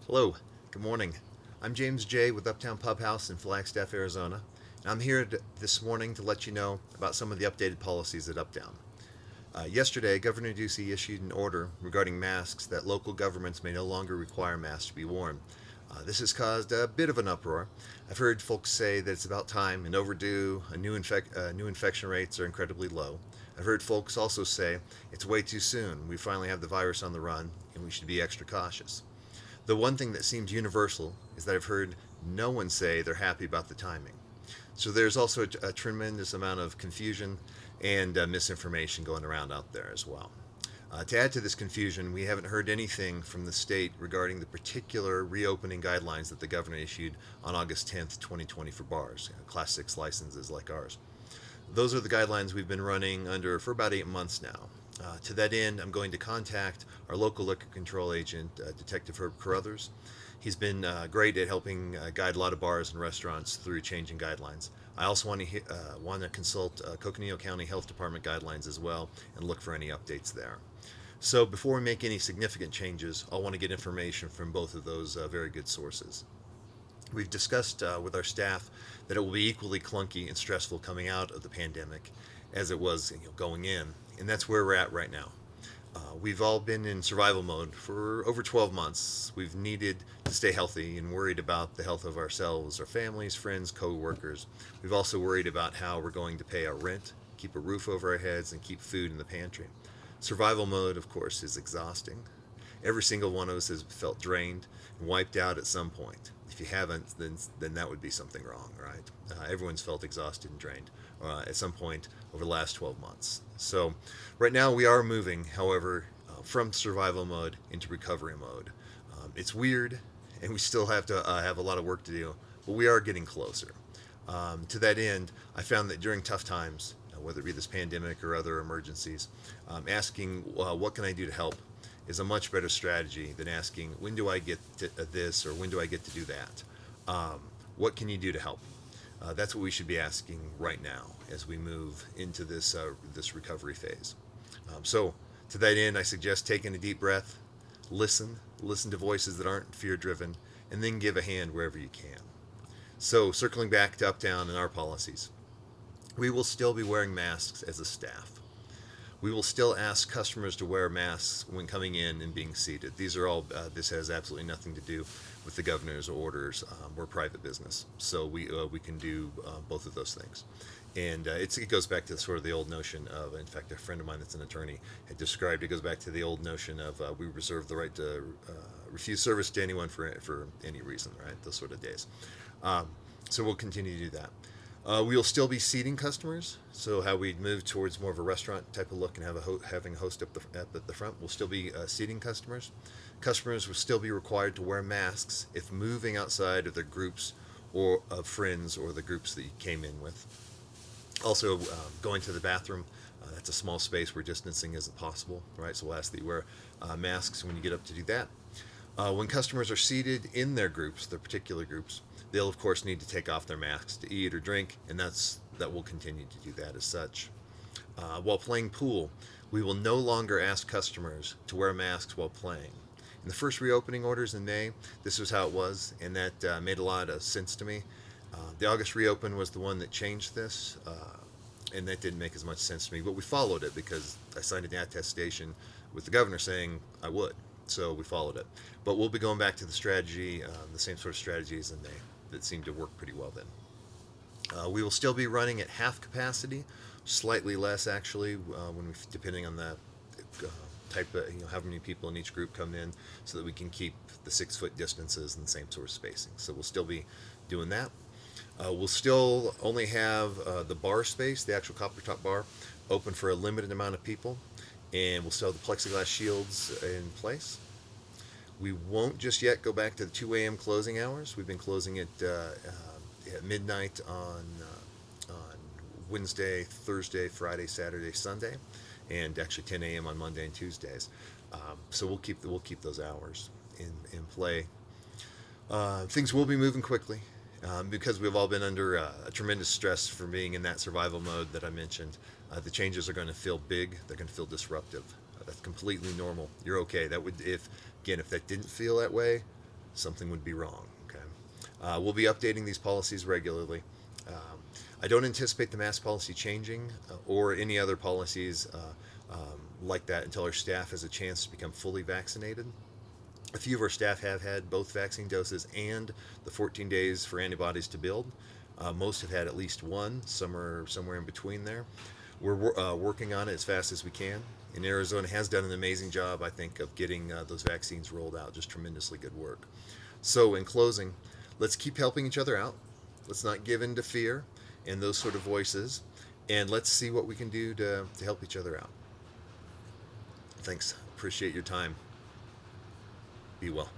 Hello, good morning. I'm James J. with Uptown Pubhouse in Flagstaff, Arizona, and I'm here this morning to let you know about some of the updated policies at Uptown. Yesterday, Governor Ducey issued an order regarding masks that local governments may no longer require masks to be worn. This has caused a bit of an uproar. I've heard folks say that it's about time and overdue, new infection rates are incredibly low. I've heard folks also say it's way too soon, we finally have the virus on the run, and we should be extra cautious. The one thing that seems universal is that I've heard no one say they're happy about the timing. So there's also a tremendous amount of confusion and misinformation going around out there as well. To add to this confusion, we haven't heard anything from the state regarding the particular reopening guidelines that the governor issued on August 10th, 2020 for bars, Class 6 licenses like ours. Those are the guidelines we've been running under for about 8 months now. To that end, I'm going to contact our local liquor control agent, Detective Herb Carruthers. He's been great at helping guide a lot of bars and restaurants through changing guidelines. I also want to consult Coconino County Health Department guidelines as well and look for any updates there. So before we make any significant changes, I'll want to get information from both of those very good sources. We've discussed with our staff that it will be equally clunky and stressful coming out of the pandemic as it was going in, and that's where we're at right now. We've all been in survival mode for over 12 months. We've needed to stay healthy and worried about the health of ourselves, our families, friends, co-workers. We've also worried about how we're going to pay our rent, keep a roof over our heads, and keep food in the pantry. Survival mode, of course, is exhausting. Every single one of us has felt drained and wiped out at some point. If you haven't, then that would be something wrong, right? Everyone's felt exhausted and drained at some point over the last 12 months. So right now we are moving, however, from survival mode into recovery mode. It's weird, and we still have to have a lot of work to do, but we are getting closer. To that end, I found that during tough times, whether it be this pandemic or other emergencies, asking what can I do to help is a much better strategy than asking when do I get to this or when do I get to do that. What can you do to help? That's what we should be asking right now as we move into this recovery phase. So to that end, I suggest taking a deep breath, listen to voices that aren't fear-driven, and then give a hand wherever you can. So circling back to Uptown and our policies, we will still be wearing masks as a staff. We will still ask customers to wear masks when coming in and being seated. These are all. This has absolutely nothing to do with the governor's orders. We're a private business, so we can do both of those things. And it goes back to sort of the old notion of. In fact, a friend of mine that's an attorney had described. It goes back to the old notion of we reserve the right to refuse service to anyone for any reason. Right, those sort of days. So we'll continue to do that. We will still be seating customers, so how we'd move towards more of a restaurant type of look and having a host up at the front. We'll still be seating customers. Customers will still be required to wear masks if moving outside of their groups or of friends or the groups that you came in with. Also, going to the bathroom, that's a small space where distancing isn't possible, right? So we'll ask that you wear masks when you get up to do that. When customers are seated in their groups, their particular groups, they'll of course need to take off their masks to eat or drink, and that will continue to do that as such. While playing pool, we will no longer ask customers to wear masks while playing. In the first reopening orders in May, this was how it was, and that made a lot of sense to me. The August reopen was the one that changed this, and that didn't make as much sense to me, but we followed it because I signed an attestation with the governor saying I would. So we followed it. But we'll be going back to the strategy, the same sort of strategies in May that seemed to work pretty well then. We will still be running at half capacity, slightly less actually, depending on the type of, how many people in each group come in, so that we can keep the 6-foot distances and the same sort of spacing. So we'll still be doing that. We'll still only have the bar space, the actual copper top bar, open for a limited amount of people, and we'll still have the plexiglass shields in place. We won't just yet go back to the 2 a.m. closing hours. We've been closing at midnight on Wednesday, Thursday, Friday, Saturday, Sunday, and actually 10 a.m. on Monday and Tuesdays. So we'll keep those hours in play. Things will be moving quickly because we've all been under a tremendous stress from being in that survival mode that I mentioned. The changes are going to feel big. They're going to feel disruptive. That's completely normal. You're okay. That would if that didn't feel that way, something would be wrong. Okay, we'll be updating these policies regularly. I don't anticipate the mask policy changing or any other policies like that until our staff has a chance to become fully vaccinated. A few of our staff have had both vaccine doses and the 14 days for antibodies to build. Most have had at least one. Some are somewhere in between there. We're working on it as fast as we can. And Arizona has done an amazing job, I think, of getting those vaccines rolled out. Just tremendously good work. So, in closing, let's keep helping each other out. Let's not give in to fear and those sort of voices. And let's see what we can do to help each other out. Thanks. Appreciate your time. Be well.